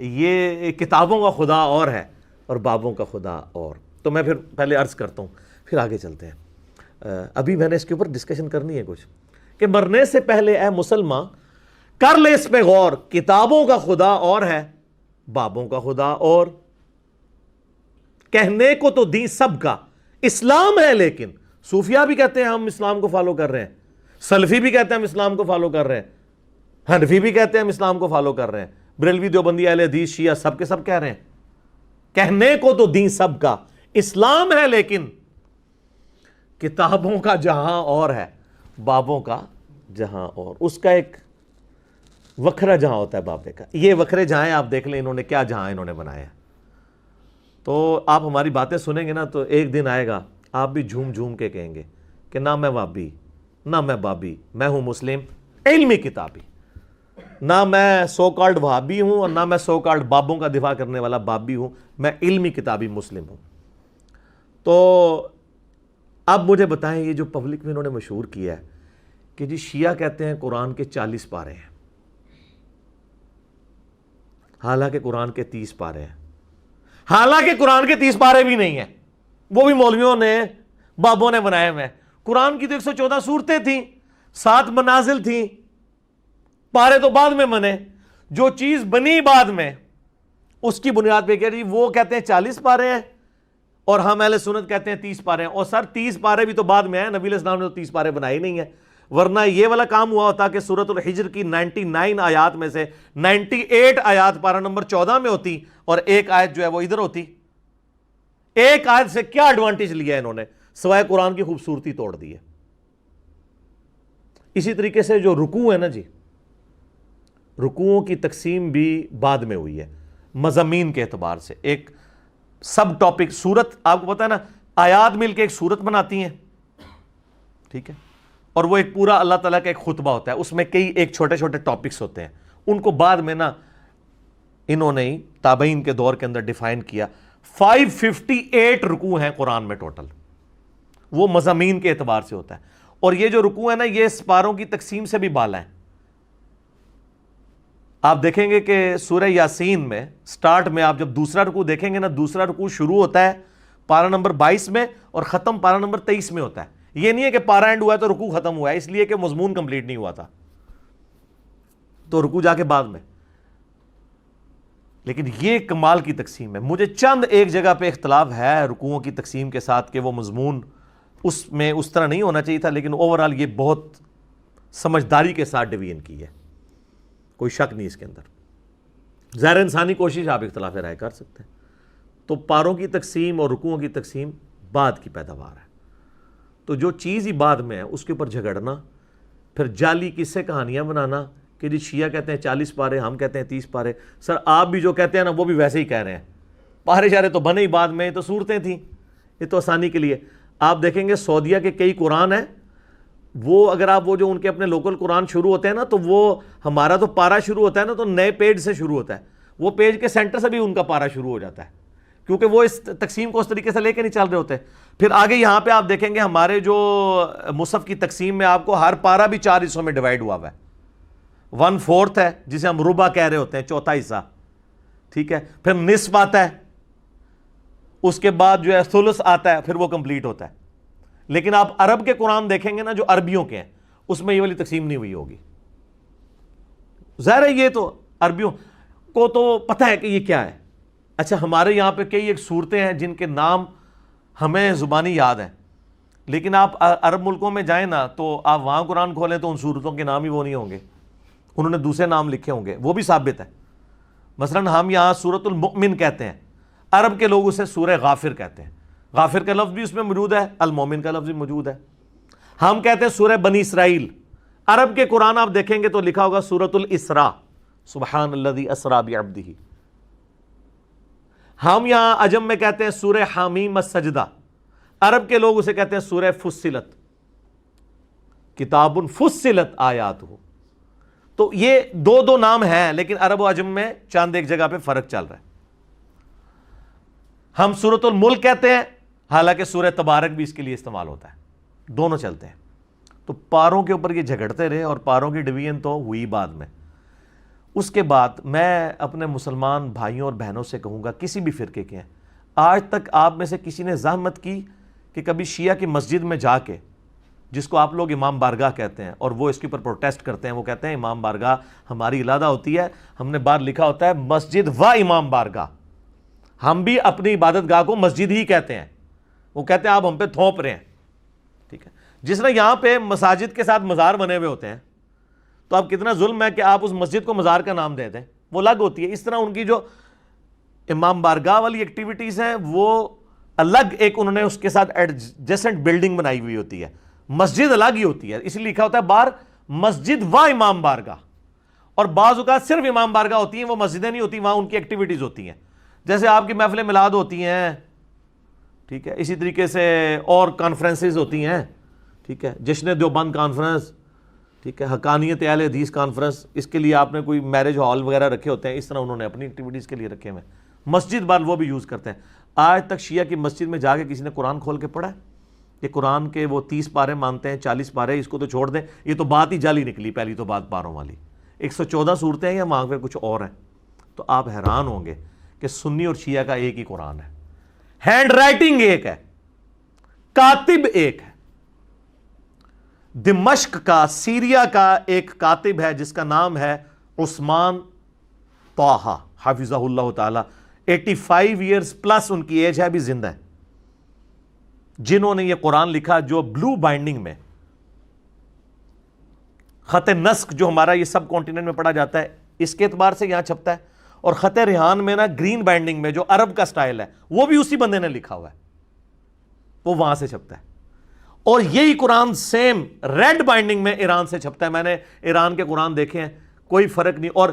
یہ کتابوں کا خدا اور ہے اور بابوں کا خدا اور. تو میں پھر پہلے عرض کرتا ہوں پھر آگے چلتے ہیں. ابھی میں نے اس کے اوپر ڈسکشن کرنی ہے کچھ کہ مرنے سے پہلے اے مسلمان کر لے اس پہ غور، کتابوں کا خدا اور ہے، بابوں کا خدا اور. کہنے کو تو دین سب کا اسلام ہے، لیکن صوفیہ بھی کہتے ہیں ہم اسلام کو فالو کر رہے ہیں، سلفی بھی کہتے ہیں ہم اسلام کو فالو کر رہے ہیں، حنفی بھی کہتے ہیں ہم اسلام کو فالو کر رہے ہیں، بریلوی دیوبندی اہل حدیث شیعہ سب کے سب کہہ رہے ہیں کہنے کو تو دین سب کا اسلام ہے، لیکن کتابوں کا جہاں اور ہے، بابوں کا جہاں اور. اس کا ایک وکھرا جہاں ہوتا ہے بابے کا. یہ وکھرے جہاں آپ دیکھ لیں انہوں نے کیا جہاں انہوں نے بنایا. تو آپ ہماری باتیں سنیں گے نا تو ایک دن آئے گا آپ بھی جھوم جھوم کے کہیں گے کہ نہ میں وابی نہ میں بابی، میں ہوں مسلم علمی کتابی. نہ میں سو کالڈ وہابی ہوں اور نہ میں سو کالڈ بابوں کا دفاع کرنے والا بابی ہوں، میں علمی کتابی مسلم ہوں۔ تو اب مجھے بتائیں، یہ جو پبلک میں انہوں نے مشہور کیا ہے کہ جی شیعہ کہتے ہیں قرآن کے 40 پارے ہیں، حالانکہ قرآن کے 30 پارے ہیں، حالانکہ قرآن کے 30 پارے بھی نہیں ہیں، وہ بھی مولویوں نے بابوں نے بنائے ہوئے ہیں۔ قرآن کی تو 114 سورتیں تھیں، 7 منازل تھیں، پارے تو بعد میں بنے، جو چیز بنی بعد میں اس کی بنیاد پہ کہ جی وہ کہتے ہیں 40 پارے ہیں اور ہم اہل سنت کہتے ہیں 30 پارے ہیں۔ اور سر 30 پارے بھی تو بعد میں ہیں، نبی علیہ السلام نے تو 30 پارے بنائے نہیں ہیں، ورنہ یہ والا کام ہوا ہوتا کہ سورۃ الحجر کی 99 آیات میں سے 98 آیات پارہ نمبر 14 میں ہوتی اور ایک آیت جو ہے وہ ادھر ہوتی۔ ایک آیت سے کیا ایڈوانٹیج لیا انہوں نے سوائے قرآن کی خوبصورتی توڑ دی ہے۔ اسی طریقے سے جو رکوع ہے نا جی، رکوعوں کی تقسیم بھی بعد میں ہوئی ہے مضامین کے اعتبار سے۔ ایک سب ٹاپک سورت، آپ کو پتا ہے نا، آیات مل کے ایک سورت بناتی ہیں، ٹھیک ہے، اور وہ ایک پورا اللہ تعالیٰ کا ایک خطبہ ہوتا ہے، اس میں کئی ایک چھوٹے چھوٹے ٹاپکس ہوتے ہیں، ان کو بعد میں نا انہوں نے تابعین کے دور کے اندر ڈیفائن کیا۔ 558 رکوع ہیں قرآن میں ٹوٹل، وہ مضامین کے اعتبار سے ہوتا ہے۔ اور یہ جو رکوع ہے نا یہ سپاروں کی تقسیم سے بھی بالا ہیں۔ آپ دیکھیں گے کہ سورہ یاسین میں سٹارٹ میں آپ جب دوسرا رکوع دیکھیں گے نا، دوسرا رکوع شروع ہوتا ہے پارہ نمبر 22 میں اور ختم پارہ نمبر 23 میں ہوتا ہے۔ یہ نہیں ہے کہ پارہ اینڈ ہوا ہے تو رکوع ختم ہوا ہے، اس لیے کہ مضمون کمپلیٹ نہیں ہوا تھا تو رکوع جا کے بعد میں۔ لیکن یہ کمال کی تقسیم ہے۔ مجھے چند ایک جگہ پہ اختلاف ہے رکوعوں کی تقسیم کے ساتھ کہ وہ مضمون اس میں اس طرح نہیں ہونا چاہیے تھا، لیکن اوورال یہ بہت سمجھداری کے ساتھ ڈویژن کی ہے، کوئی شک نہیں اس کے اندر۔ ظاہر انسانی کوشش، آپ اختلاف رائے کر سکتے ہیں۔ تو پاروں کی تقسیم اور رکوعوں کی تقسیم بعد کی پیداوار ہے، تو جو چیز ہی بعد میں ہے اس کے اوپر جھگڑنا، پھر جعلی قصے کہانیاں بنانا کہ جی شیعہ کہتے ہیں 40 پارے، ہم کہتے ہیں 30 پارے۔ سر آپ بھی جو کہتے ہیں نا وہ بھی ویسے ہی کہہ رہے ہیں، پارے شارے تو بنے ہی بعد میں، تو صورتیں تھیں، یہ تو آسانی کے لیے۔ آپ دیکھیں گے سعودیہ کے کئی قرآن ہیں، وہ اگر آپ وہ جو ان کے اپنے لوکل قرآن شروع ہوتے ہیں نا، تو وہ ہمارا تو پارہ شروع ہوتا ہے نا تو نئے پیج سے شروع ہوتا ہے، وہ پیج کے سینٹر سے بھی ان کا پارہ شروع ہو جاتا ہے، کیونکہ وہ اس تقسیم کو اس طریقے سے لے کے نہیں چل رہے ہوتے۔ پھر آگے یہاں پہ آپ دیکھیں گے ہمارے جو مصحف کی تقسیم میں آپ کو ہر پارہ بھی 4 حصوں میں ڈیوائیڈ ہوا ہوا ہے۔ 1/4 ہے جسے ہم ربع کہہ رہے ہوتے ہیں، چوتھا حصہ، ٹھیک ہے، پھر نصف آتا ہے، اس کے بعد جو ہے ثلث آتا ہے، پھر وہ کمپلیٹ ہوتا ہے۔ لیکن آپ عرب کے قرآن دیکھیں گے نا جو عربیوں کے ہیں، اس میں یہ والی تقسیم نہیں ہوئی ہوگی۔ ظاہر ہے یہ تو عربیوں کو تو پتہ ہے کہ یہ کیا ہے۔ اچھا ہمارے یہاں پہ کئی ایک صورتیں ہیں جن کے نام ہمیں زبانی یاد ہیں، لیکن آپ عرب ملکوں میں جائیں نا تو آپ وہاں قرآن کھولیں تو ان صورتوں کے نام ہی وہ نہیں ہوں گے، انہوں نے دوسرے نام لکھے ہوں گے، وہ بھی ثابت ہے۔ مثلا ہم یہاں سورۃ المؤمن کہتے ہیں، عرب کے لوگ اسے سورہ غافر کہتے ہیں، غافر کا لفظ بھی اس میں موجود ہے، المومن کا لفظ بھی موجود ہے۔ ہم کہتے ہیں سورہ بنی اسرائیل، عرب کے قرآن آپ دیکھیں گے تو لکھا ہوگا سورۃ الاسراء، سبحان الذی اسریٰ بعبدہ۔ ہم یہاں عجم میں کہتے ہیں سورہ حامیم السجدہ، عرب کے لوگ اسے کہتے ہیں سورہ فصلت، کتاب فصلت آیاتہ۔ تو یہ دو نام ہیں، لیکن عرب و عجم میں چاند ایک جگہ پہ فرق چل رہا ہے۔ ہم سورۃ الملک کہتے ہیں، حالانکہ سورہ تبارک بھی اس کے لیے استعمال ہوتا ہے، دونوں چلتے ہیں۔ تو پاروں کے اوپر یہ جھگڑتے رہے اور پاروں کی ڈویژن تو ہوئی بعد میں۔ اس کے بعد میں اپنے مسلمان بھائیوں اور بہنوں سے کہوں گا، کسی بھی فرقے کے ہیں، آج تک آپ میں سے کسی نے زحمت کی کہ کبھی شیعہ کی مسجد میں جا کے، جس کو آپ لوگ امام بارگاہ کہتے ہیں اور وہ اس کے اوپر پروٹیسٹ کرتے ہیں، وہ کہتے ہیں امام بارگاہ ہماری علیحدہ ہوتی ہے، ہم نے باہر لکھا ہوتا ہے مسجد و امام بارگاہ، ہم بھی اپنی عبادت گاہ کو مسجد ہی کہتے ہیں، وہ کہتے ہیں آپ ہم پہ تھوپ رہے ہیں، ٹھیک ہے۔ جس طرح یہاں پہ مساجد کے ساتھ مزار بنے ہوئے ہوتے ہیں، تو اب کتنا ظلم ہے کہ آپ اس مسجد کو مزار کا نام دے دیں، وہ الگ ہوتی ہے۔ اس طرح ان کی جو امام بارگاہ والی ایکٹیویٹیز ہیں وہ الگ، ایک انہوں نے اس کے ساتھ ایڈجسنٹ بلڈنگ بنائی ہوئی ہوتی ہے، مسجد الگ ہی ہوتی ہے، اس لیے لکھا ہوتا ہے باہر مسجد و امام بارگاہ۔ اور بعض اوقات صرف امام بارگاہ ہوتی ہیں، وہ مسجدیں نہیں ہوتی، وہاں ان کی ایکٹیویٹیز ہوتی ہیں، جیسے آپ کی محفل میلاد ہوتی ہیں، ٹھیک ہے، اسی طریقے سے اور کانفرنسز ہوتی ہیں، ٹھیک ہے، جشن دیوبند کانفرنس، ٹھیک ہے. حقانیت اہل حدیث کانفرنس، اس کے لیے آپ نے کوئی میرج ہال وغیرہ رکھے ہوتے ہیں، اس طرح انہوں نے اپنی ایکٹیویٹیز کے لیے رکھے ہوئے ہیں. مسجد بال وہ بھی یوز کرتے ہیں. آج تک شیعہ کی مسجد میں جا کے کسی نے قرآن کھول کے پڑھا ہے؟ یہ قرآن کے وہ 30 پارے مانتے ہیں، 40 پارے، اس کو تو چھوڑ دیں. یہ تو بات ہی جعلی نکلی. پہلی تو بات پاروں والی 114 صورتیں ہیں یا وہاں پہ کچھ اور ہیں. تو آپ حیران ہوں گے کہ سنی اور شیعہ کا ایک ہی قرآن ہے، ہینڈ رائٹنگ ایک ہے، کاتب ایک ہے. دمشق کا، سیریا کا ایک کاتب ہے جس کا نام ہے عثمان طٰہٰ حفظہ اللہ تعالی. 85 ایئرز پلس ان کی ایج ہے، ابھی زندہ ہے. جنہوں نے یہ قرآن لکھا جو بلو بائنڈنگ میں، خط نسخ جو ہمارا یہ سب کانٹیننٹ میں پڑھا جاتا ہے اس کے اعتبار سے یہاں چھپتا ہے، اور خط ریحان میں نا گرین بائنڈنگ میں جو عرب کا سٹائل ہے وہ بھی اسی بندے نے لکھا ہوا ہے، وہ وہاں سے چھپتا ہے. اور یہی قرآن سیم ریڈ بائنڈنگ میں ایران سے چھپتا ہے. میں نے ایران کے قرآن دیکھے ہیں، کوئی فرق نہیں. اور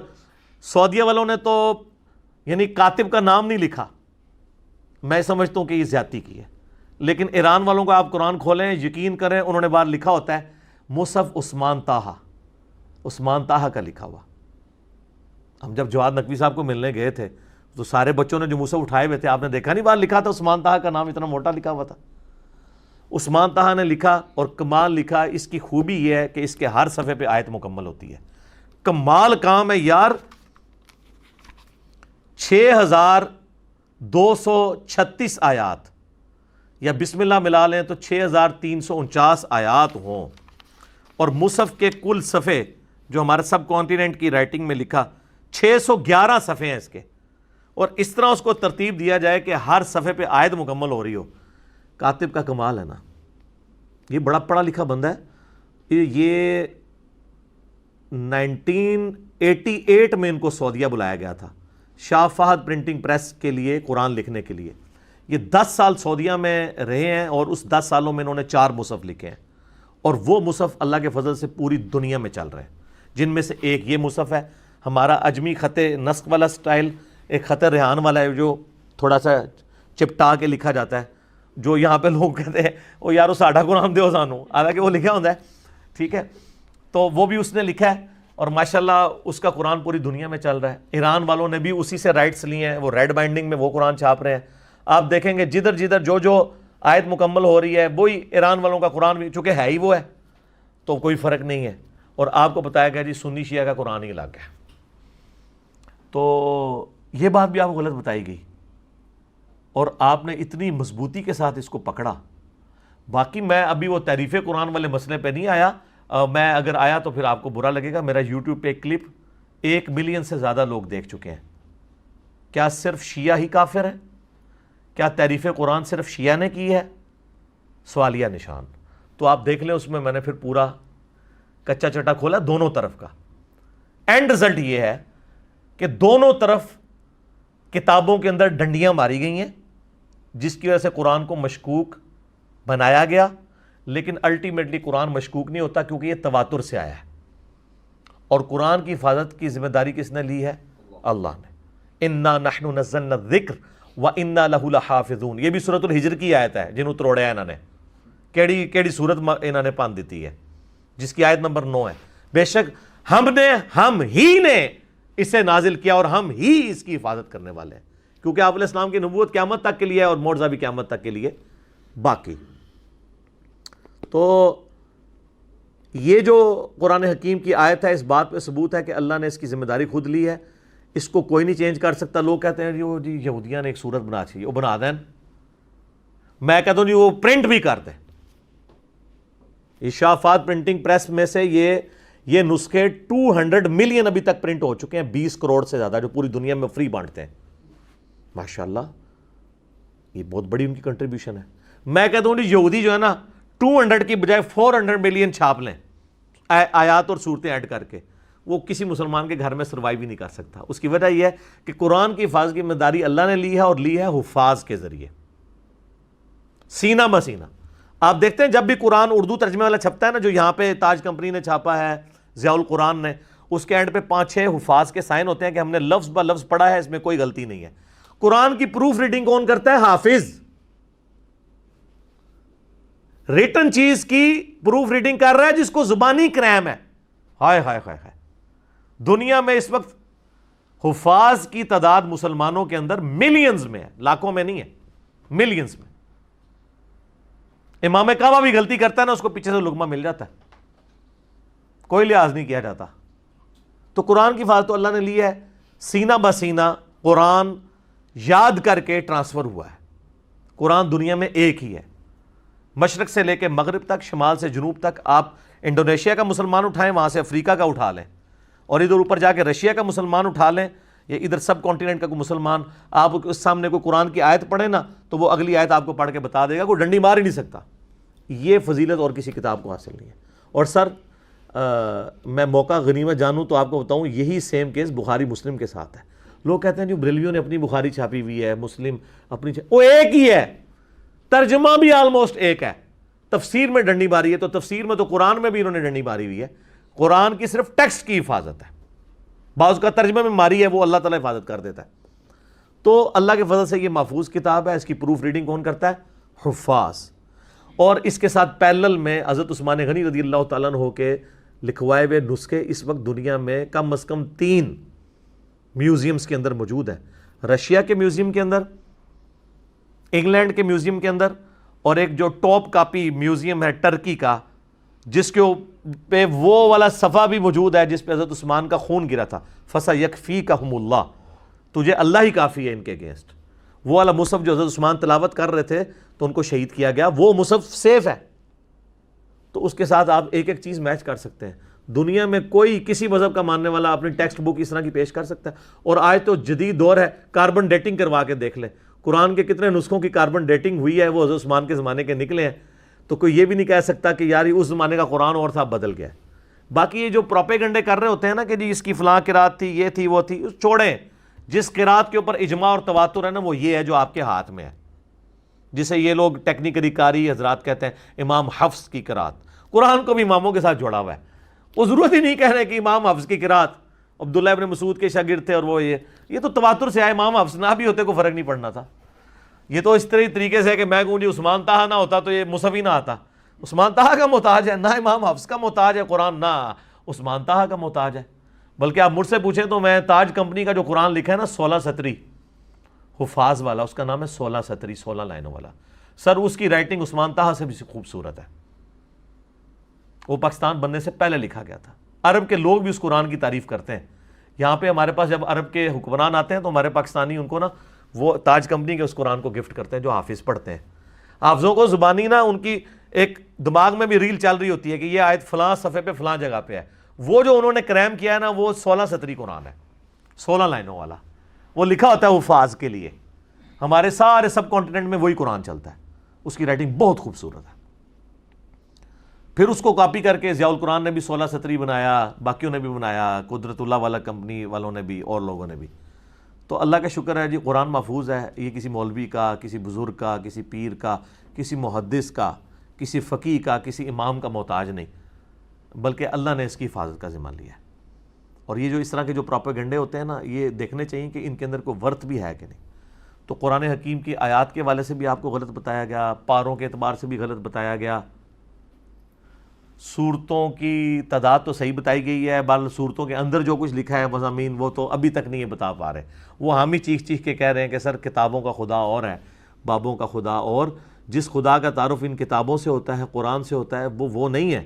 سعودیہ والوں نے تو یعنی کاتب کا نام نہیں لکھا، میں سمجھتا ہوں کہ یہ زیادتی کی ہے. لیکن ایران والوں کو آپ قرآن کھولیں، یقین کریں، انہوں نے باہر لکھا ہوتا ہے مصحف عثمان طٰہٰ، عثمان طٰہٰ کا لکھا ہوا. ہم جب جواد نقوی صاحب کو ملنے گئے تھے تو سارے بچوں نے جو مصحف اٹھائے ہوئے تھے، آپ نے دیکھا نہیں باہر لکھا تھا عثمان طٰہٰ کا نام، اتنا موٹا لکھا ہوا تھا. عثمان طٰہٰ نے لکھا اور کمال لکھا. اس کی خوبی یہ ہے کہ اس کے ہر صفحے پہ آیت مکمل ہوتی ہے. کمال کام ہے یار. 6236 آیات، یا بسم اللہ ملا لیں تو 6349 آیات ہوں. اور مصحف کے کل صفحے جو ہمارے سب کانٹیننٹ کی رائٹنگ میں لکھا 611 صفحے ہیں اس کے. اور اس طرح اس کو ترتیب دیا جائے کہ ہر صفحے پہ آیت مکمل ہو رہی ہو. کاتب کا کمال ہے نا. یہ بڑا پڑھا لکھا بندہ ہے. یہ 1988 میں ان کو سعودیہ بلایا گیا تھا شاہ فہد پرنٹنگ پریس کے لیے قرآن لکھنے کے لیے. یہ 10 سال سعودیہ میں رہے ہیں اور اس 10 سالوں میں انہوں نے 4 مصحف لکھے ہیں. اور وہ مصحف اللہ کے فضل سے پوری دنیا میں چل رہے ہیں، جن میں سے ایک یہ مصحف ہے ہمارا اجمی خط نسخ والا سٹائل، ایک خط ریحان والا ہے جو تھوڑا سا چپٹا کے لکھا جاتا ہے، جو یہاں پہ لوگ کہتے ہیں وہ یارو ساڈا قرآن دیو سانو، حالانکہ وہ لکھا ہوتا ہے. ٹھیک ہے، تو وہ بھی اس نے لکھا ہے اور ماشاءاللہ اس کا قرآن پوری دنیا میں چل رہا ہے. ایران والوں نے بھی اسی سے رائٹس لیے ہیں، وہ ریڈ بائنڈنگ میں وہ قرآن چھاپ رہے ہیں. آپ دیکھیں گے جدھر جدھر جو آیت مکمل ہو رہی ہے وہی ایران والوں کا قرآن بھی، چونکہ ہے ہی وہ ہے تو کوئی فرق نہیں ہے. اور آپ کو بتایا گیا جی سنی شیعہ کا قرآن ہی الگ ہے. تو یہ بات بھی آپ کو غلط بتائی گئی اور آپ نے اتنی مضبوطی کے ساتھ اس کو پکڑا. باقی میں ابھی وہ تعریف قرآن والے مسئلے پہ نہیں آیا. میں اگر آیا تو پھر آپ کو برا لگے گا. میرا یوٹیوب پہ ایک کلپ 1 ملین سے زیادہ لوگ دیکھ چکے ہیں. کیا صرف شیعہ ہی کافر ہے؟ کیا تعریف قرآن صرف شیعہ نے کی ہے؟ سوالیہ نشان. تو آپ دیکھ لیں، اس میں نے پھر پورا کچا چٹا کھولا دونوں طرف کا. اینڈ رزلٹ یہ ہے کہ دونوں طرف کتابوں کے اندر ڈنڈیاں ماری گئی ہیں جس کی وجہ سے قرآن کو مشکوک بنایا گیا. لیکن الٹیمیٹلی قرآن مشکوک نہیں ہوتا کیونکہ یہ تواتر سے آیا ہے. اور قرآن کی حفاظت کی ذمہ داری کس نے لی ہے؟ اللہ نے. انا نحن نزلنا الذکر وانا لہ لحافظون. یہ بھی سورۃ الحجر کی آیت ہے جنہوں تروڑیا انہوں نے. کیڑی سورت انہوں نے پان دیتی ہے جس کی آیت نمبر 9 ہے. بے شک ہم ہی نے اسے نازل کیا اور ہم ہی اس کی حفاظت کرنے والے ہیں. کیونکہ آپ علیہ السلام کی نبوت قیامت تک کے لیے ہے اور معجزہ بھی قیامت تک کے لیے باقی. تو یہ جو قرآن حکیم کی آیت ہے اس بات پہ ثبوت ہے کہ اللہ نے اس کی ذمہ داری خود لی ہے. اس کو کوئی نہیں چینج کر سکتا. لوگ کہتے ہیں جی یہودیاں نے ایک صورت بنا چاہیے، وہ بنا دیں. میں کہتا ہوں جی وہ پرنٹ بھی کر دیں. شاہ فہد پرنٹنگ پریس میں سے یہ نسخے 200 ملین ابھی تک پرنٹ ہو چکے ہیں، 20 کروڑ سے زیادہ، جو پوری دنیا میں فری بانٹتے ہیں. ماشاءاللہ یہ بہت بڑی ان کی کنٹریبیوشن ہے. میں کہتا ہوں یہودی جو ہے نا 200 کی بجائے 400 ملین چھاپ لیں آیات اور صورتیں ایڈ کر کے، وہ کسی مسلمان کے گھر میں سروائیو ہی نہیں کر سکتا. اس کی وجہ یہ ہے کہ قرآن کی حفاظت کی ذمہ داری اللہ نے لی ہے اور لی ہے حفاظ کے ذریعے سینہ مسینہ. آپ دیکھتے ہیں جب بھی قرآن اردو ترجمے والا چھپتا ہے نا، جو یہاں پہ تاج کمپنی نے چھاپا ہے، ضیاء القرآن نے، اس کے اینڈ پہ 5-6 حفاظ کے سائن ہوتے ہیں کہ ہم نے لفظ بہ لفظ پڑھا ہے، اس میں کوئی غلطی نہیں ہے. قرآن کی پروف ریڈنگ کون کرتا ہے؟ حافظ. ریٹن چیز کی پروف ریڈنگ کر رہا ہے جس کو زبانی کریم ہے. ہائے ہائے ہائے ہائے، دنیا میں اس وقت حفاظ کی تعداد مسلمانوں کے اندر ملینز میں ہے، لاکھوں میں نہیں ہے، ملینز میں۔ امام کعبہ بھی غلطی کرتا ہے نا، اس کو پیچھے سے لقمہ مل جاتا ہے، کوئی لحاظ نہیں کیا جاتا۔ تو قرآن کی حفاظت تو اللہ نے لی ہے، سینہ بسینہ قرآن یاد کر کے ٹرانسفر ہوا ہے۔ قرآن دنیا میں ایک ہی ہے، مشرق سے لے کے مغرب تک، شمال سے جنوب تک۔ آپ انڈونیشیا کا مسلمان اٹھائیں، وہاں سے افریقہ کا اٹھا لیں، اور ادھر اوپر جا کے رشیا کا مسلمان اٹھا لیں، یا ادھر سب کانٹیننٹ کا کوئی مسلمان، آپ اس سامنے کوئی قرآن کی آیت پڑھیں نا تو وہ اگلی آیت آپ کو پڑھ کے بتا دے گا، کوئی ڈنڈی مار ہی نہیں سکتا۔ یہ فضیلت اور کسی کتاب کو حاصل نہیں ہے۔ اور سر میں موقع غنیمت جانوں تو آپ کو بتاؤں، یہی سیم کیس بخاری مسلم کے ساتھ ہے۔ لوگ کہتے ہیں جو بریلویوں نے اپنی بخاری چھاپی ہوئی ہے، مسلم اپنی وہ ایک ہی ہے، ترجمہ بھی آلموسٹ ایک ہے۔ تفسیر میں ڈنڈی ماری ہے، تو تفسیر میں تو قرآن میں بھی انہوں نے ڈنڈی ماری ہوئی ہے۔ قرآن کی صرف ٹیکسٹ کی حفاظت ہے، بعض کا ترجمہ میں ماری ہے، وہ اللہ تعالیٰ حفاظت کر دیتا ہے۔ تو اللہ کے فضل سے یہ محفوظ کتاب ہے، اس کی پروف ریڈنگ کون کرتا ہے؟ حفاظ۔ اور اس کے ساتھ پیرلل میں حضرت عثمان غنی رضی اللہ تعالیٰ عنہ کے لکھوائے ہوئے نسخے اس وقت دنیا میں کم از کم 3 میوزیمز کے اندر موجود ہے۔ رشیا کے میوزیم کے اندر، انگلینڈ کے میوزیم کے اندر، اور ایک جو ٹاپ کاپی میوزیم ہے ٹرکی کا، جس کے پہ وہ والا صفحہ بھی موجود ہے جس پہ حضرت عثمان کا خون گرا تھا، فَسَيَكْفِيكَهُمُ اللَّهُ، تجھے اللہ ہی کافی ہے ان کے اگینسٹ۔ وہ والا مصحف جو حضرت عثمان تلاوت کر رہے تھے تو ان کو شہید کیا گیا، وہ مصحف سیف ہے۔ تو اس کے ساتھ آپ ایک ایک چیز میچ کر سکتے ہیں۔ دنیا میں کوئی کسی مذہب کا ماننے والا اپنی ٹیکسٹ بک اس طرح کی پیش کر سکتا ہے۔ اور آج تو جدید دور ہے، کاربن ڈیٹنگ کروا کے دیکھ لیں، قرآن کے کتنے نسخوں کی کاربن ڈیٹنگ ہوئی ہے، وہ حضرت عثمان کے زمانے کے نکلے ہیں۔ تو کوئی یہ بھی نہیں کہہ سکتا کہ یار اس زمانے کا قرآن اور تھا، بدل گیا۔ باقی یہ جو پروپیگنڈے کر رہے ہوتے ہیں نا کہ جی اس کی فلاں قرات تھی، یہ تھی، وہ تھی، چھوڑیں۔ جس قرات کے اوپر اجماع اور تواتر ہے نا، وہ یہ ہے جو آپ کے ہاتھ میں ہے، جسے یہ لوگ ٹیکنیکلی قاری حضرات کہتے ہیں امام حفظ کی قرات۔ قرآن کو بھی اماموں کے ساتھ جوڑا ہوا ہے، وہ ضرورت ہی نہیں کہہ رہے کہ امام حفظ کی قرات عبداللہ ابن مسعود کے شاگرد تھے، اور وہ یہ تو تواتر سے آئے، امام حفظ نہ بھی ہوتے کو فرق نہیں پڑنا تھا۔ یہ تو اس طریقے سے ہے کہ میں کہوں جی عثمان طہ نہ ہوتا تو یہ مصحف ہی نہ آتا۔ عثمان طہ کا محتاج ہے، نہ امام حفظ کا محتاج ہے قرآن، نہ عثمان طہ کا محتاج ہے۔ بلکہ آپ مجھ سے پوچھیں تو میں تاج کمپنی کا جو قرآن لکھا ہے نا 16 سطری حفاظ والا، اس کا نام ہے 16 سطری، 16 لائنوں والا، سر اس کی رائٹنگ عثمان طہ سے بھی خوبصورت ہے۔ وہ پاکستان بننے سے پہلے لکھا گیا تھا۔ عرب کے لوگ بھی اس قرآن کی تعریف کرتے ہیں۔ یہاں پہ ہمارے پاس جب عرب کے حکمران آتے ہیں تو ہمارے پاکستانی ان کو نا وہ تاج کمپنی کے اس قرآن کو گفٹ کرتے ہیں جو حافظ پڑھتے ہیں۔ حافظوں کو زبانی نا ان کی ایک دماغ میں بھی ریل چل رہی ہوتی ہے کہ یہ آیت فلاں صفحے پہ فلاں جگہ پہ ہے۔ وہ جو انہوں نے کریم کیا ہے نا وہ 16 سطری قرآن ہے، 16 لائنوں والا، وہ لکھا ہوتا ہے حفاظ کے لیے۔ ہمارے سارے سب کانٹیننٹ میں وہی قرآن چلتا ہے، اس کی رائٹنگ بہت خوبصورت ہے۔ پھر اس کو کاپی کر کے ضیاء القرآن نے بھی 16 سطری بنایا، باقیوں نے بھی بنایا، قدرت اللہ والا کمپنی والوں نے بھی، اور لوگوں نے بھی۔ تو اللہ کا شکر ہے جی قرآن محفوظ ہے۔ یہ کسی مولوی کا، کسی بزرگ کا، کسی پیر کا، کسی محدث کا، کسی فقیہ کا، کسی امام کا محتاج نہیں، بلکہ اللہ نے اس کی حفاظت کا ذمہ لیا ہے۔ اور یہ جو اس طرح کے جو پروپیگنڈے ہوتے ہیں نا، یہ دیکھنے چاہیے کہ ان کے اندر کوئی ورت بھی ہے کہ نہیں۔ تو قرآن حکیم کی آیات کے حوالے سے بھی آپ کو غلط بتایا گیا، پاروں کے اعتبار سے بھی غلط بتایا گیا، صورتوں کی تعداد تو صحیح بتائی گئی ہے، بل صورتوں کے اندر جو کچھ لکھا ہے مضامین وہ تو ابھی تک نہیں ہے بتا پا رہے۔ وہ ہم ہی چیخ چیخ کے کہہ رہے ہیں کہ سر کتابوں کا خدا اور ہے، بابوں کا خدا اور، جس خدا کا تعارف ان کتابوں سے ہوتا ہے، قرآن سے ہوتا ہے، وہ نہیں ہے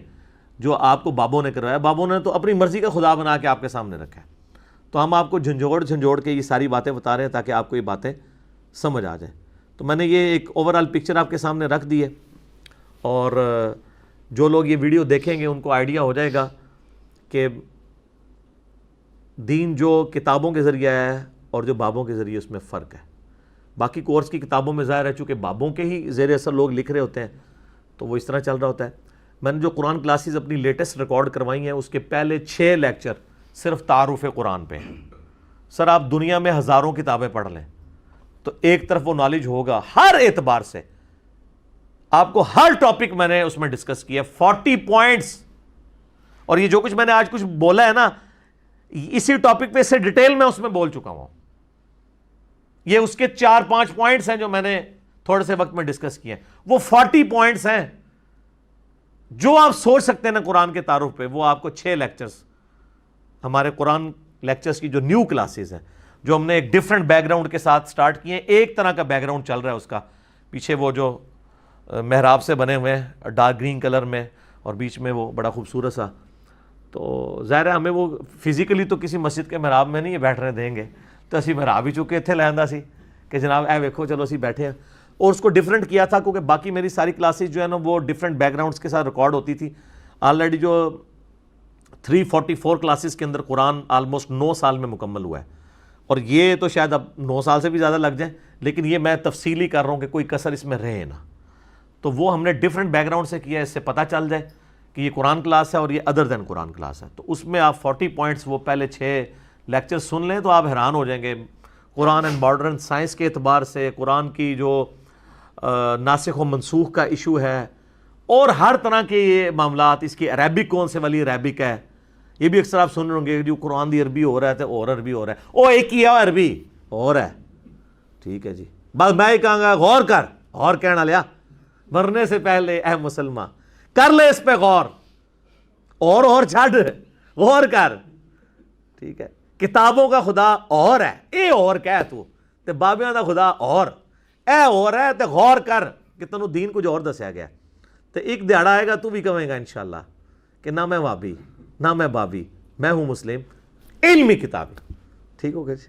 جو آپ کو بابوں نے کروایا۔ بابوں نے تو اپنی مرضی کا خدا بنا کے آپ کے سامنے رکھا ہے۔ تو ہم آپ کو جھنجھوڑ کے یہ ساری باتیں بتا رہے ہیں تاکہ آپ کو یہ باتیں سمجھ آ جائیں۔ تو میں نے یہ ایک اوورآل پکچر آپ کے سامنے رکھ دی ہے، اور جو لوگ یہ ویڈیو دیکھیں گے ان کو آئیڈیا ہو جائے گا کہ دین جو کتابوں کے ذریعے ہے اور جو بابوں کے ذریعے اس میں فرق ہے۔ باقی کورس کی کتابوں میں ظاہر ہے چونکہ بابوں کے ہی زیر اثر لوگ لکھ رہے ہوتے ہیں تو وہ اس طرح چل رہا ہوتا ہے۔ میں نے جو قرآن کلاسز اپنی لیٹسٹ ریکارڈ کروائی ہیں اس کے پہلے 6 لیکچر صرف تعارف قرآن پہ ہیں۔ سر آپ دنیا میں ہزاروں کتابیں پڑھ لیں تو ایک طرف وہ نالج ہوگا ہر اعتبار سے، آپ کو ہر ٹاپک میں نے اس میں ڈسکس کیا 40 پوائنٹس، اور یہ جو کچھ میں نے آج کچھ بولا ہے نا اسی ٹاپک پہ سے ڈیٹیل میں اس میں بول چکا ہوں۔ یہ اس کے 4-5 پوائنٹس ہیں جو میں نے تھوڑے سے وقت میں ڈسکس کیے ہیں، وہ 40 پوائنٹس ہیں جو آپ سوچ سکتے ہیں نا قرآن کے تعارف پہ، وہ آپ کو 6 لیکچرز، ہمارے قرآن لیکچرز کی جو نیو کلاسز ہیں، جو ہم نے ایک ڈیفرنٹ بیک گراؤنڈ کے ساتھ سٹارٹ کیے ہیں. ایک طرح کا بیک گراؤنڈ چل رہا ہے اس کا، پیچھے وہ جو محراب سے بنے ہوئے ہیں ڈارک گرین کلر میں، اور بیچ میں وہ بڑا خوبصورت سا. تو ظاہر ہے ہمیں وہ فزیکلی تو کسی مسجد کے محراب میں نہیں بیٹھنے دیں گے، تو اسی محراب ہی چکے تھے لہندا سی کہ جناب اے ویکھو چلو اسی بیٹھے ہیں. اور اس کو ڈیفرنٹ کیا تھا کیونکہ باقی میری ساری کلاسز جو ہے نا وہ ڈیفرنٹ بیک گراؤنڈس کے ساتھ ریکارڈ ہوتی تھی. آلریڈی جو 344 کلاسز کے اندر قرآن آلموسٹ 9 سال میں مکمل ہوا ہے، اور یہ تو شاید اب 9 سال سے بھی زیادہ لگ جائیں، لیکن یہ میں تفصیلی کر رہا ہوں کہ کوئی کسر اس میں رہے نا. تو وہ ہم نے ڈیفرنٹ بیک گراؤنڈ سے کیا ہے، اس سے پتہ چل جائے کہ یہ قرآن کلاس ہے اور یہ ادر دین قرآن کلاس ہے. تو اس میں آپ 40 پوائنٹس وہ پہلے 6 لیکچر سن لیں تو آپ حیران ہو جائیں گے قرآن اینڈ ماڈرن سائنس کے اعتبار سے، قرآن کی جو ناسخ و منسوخ کا ایشو ہے، اور ہر طرح کے یہ معاملات. اس کی عربک کون سے والی عربک ہے، یہ بھی اکثر آپ سن رہے ہوں گے جو قرآن دی عربی ہو رہا ہے تو اور عربی ہو رہا ہے. او ایک ہی ہے عربی اور ہے، ٹھیک ہے جی. بس میں ہی کہاں گا غور کر، اور کہنا لیا مرنے سے پہلے اے مسلمان کر لے اس پہ غور، اور چھڑ غور کر، ٹھیک ہے. کتابوں کا خدا اور ہے، اے اور کہہ تو تے بابیاں دا خدا اور ہے تے غور کر کہ تنوں دین کچھ اور دسیا گیا. تو ایک دیہڑا آئے گا تو بھی کہیں گا انشاءاللہ کہ نہ میں وابی نہ میں بابی، میں ہوں مسلم علمی کتابی. ٹھیک ہو گیا جی.